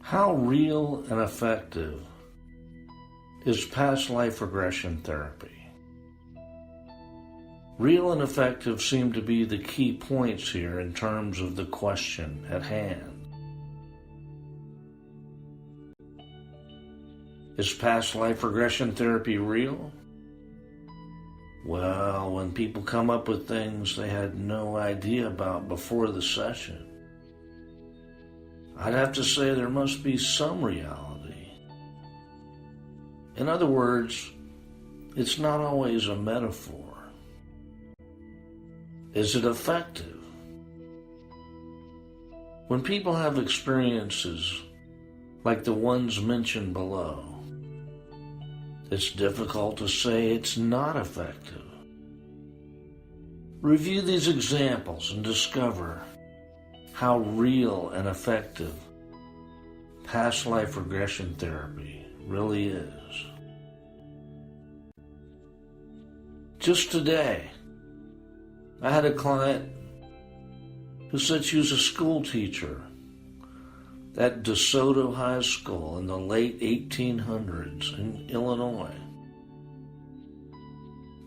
How real and effective is past life regression therapy? Real and effective seem to be the key points here in terms of the question at hand. Is past life regression therapy real? Well, when people come up with things they had no idea about before the session, I'd have to say there must be some reality. In other words, it's not always a metaphor. Is it effective? When people have experiences like the ones mentioned below, it's difficult to say it's not effective. Review these examples and discover how real and effective past life regression therapy really is. Just today, I had a client who said she was a school teacher at DeSoto High School in the late 1800s in Illinois.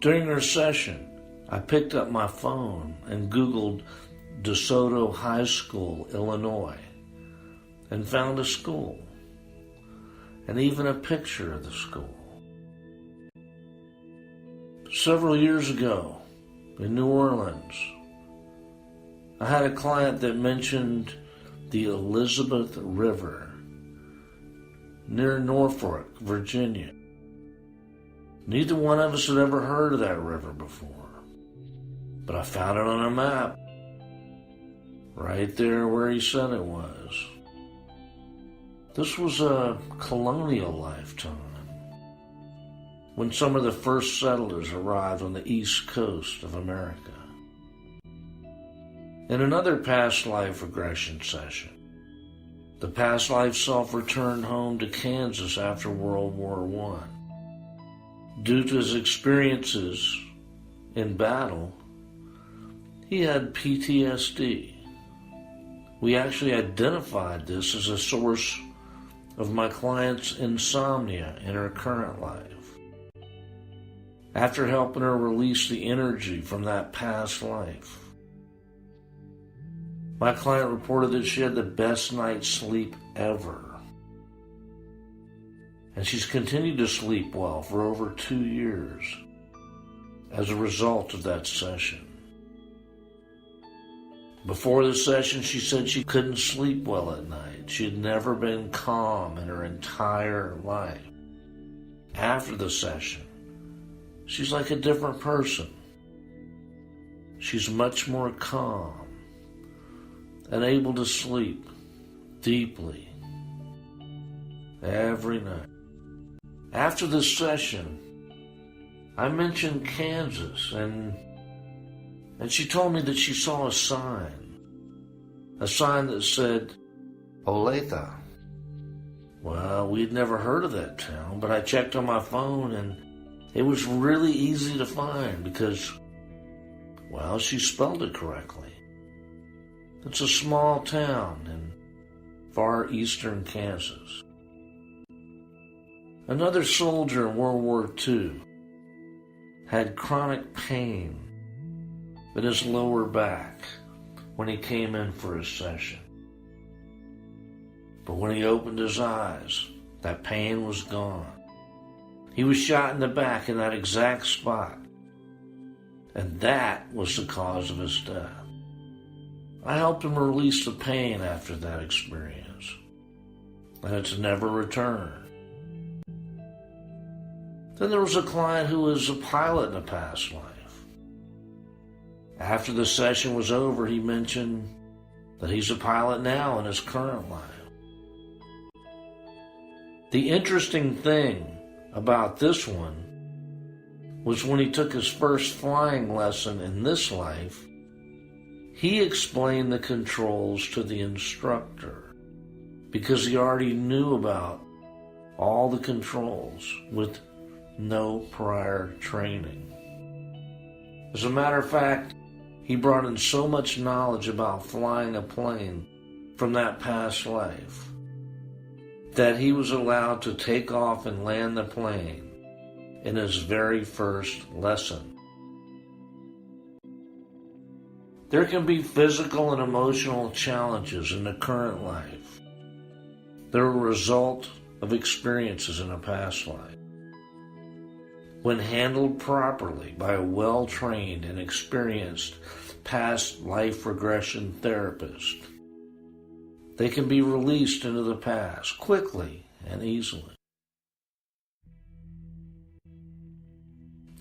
During her session, I picked up my phone and Googled DeSoto High School, Illinois, and found a school, and even a picture of the school. Several years ago, in New Orleans, I had a client that mentioned the Elizabeth River near Norfolk, Virginia. Neither one of us had ever heard of that river before, but I found it on a map right there where he said it was. This was a colonial lifetime, when some of the first settlers arrived on the east coast of America. In another past life regression session, the past life self returned home to Kansas after World War I. Due to his experiences in battle, he had PTSD. We actually identified this as a source of my client's insomnia in her current life. After helping her release the energy from that past life, my client reported that she had the best night's sleep ever. And she's continued to sleep well for over 2 years as a result of that session. Before the session, she said she couldn't sleep well at night. She had never been calm in her entire life. After the session, she's like a different person. She's much more calm and able to sleep deeply every night. After this session, I mentioned Kansas, and she told me that she saw a sign that said Olathe. Well, we'd never heard of that town, but I checked on my phone and it was really easy to find because, well, she spelled it correctly. It's a small town in far eastern Kansas. Another soldier in World War II had chronic pain in his lower back when he came in for his session. But when he opened his eyes, that pain was gone. He was shot in the back in that exact spot, and that was the cause of his death. I helped him release the pain after that experience, and it's never returned. Then there was a client who was a pilot in a past life. After the session was over, he mentioned that he's a pilot now in his current life. The interesting thing about this one was when he took his first flying lesson in this life, he explained the controls to the instructor because he already knew about all the controls with no prior training. As a matter of fact, he brought in so much knowledge about flying a plane from that past life that he was allowed to take off and land the plane in his very first lesson. There can be physical and emotional challenges in the current life. They're a result of experiences in a past life. When handled properly by a well-trained and experienced past life regression therapist, they can be released into the past quickly and easily.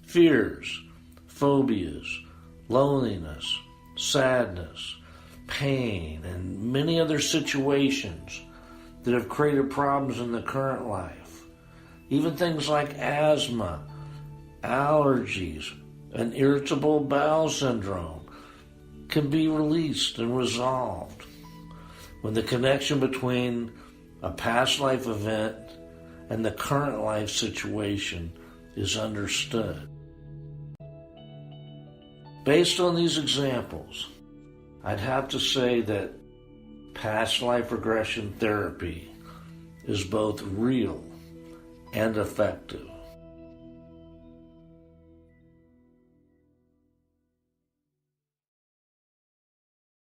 Fears, phobias, loneliness, sadness, pain, and many other situations that have created problems in the current life, even things like asthma, allergies, and irritable bowel syndrome, can be released and resolved when the connection between a past life event and the current life situation is understood. Based on these examples, I'd have to say that past life regression therapy is both real and effective.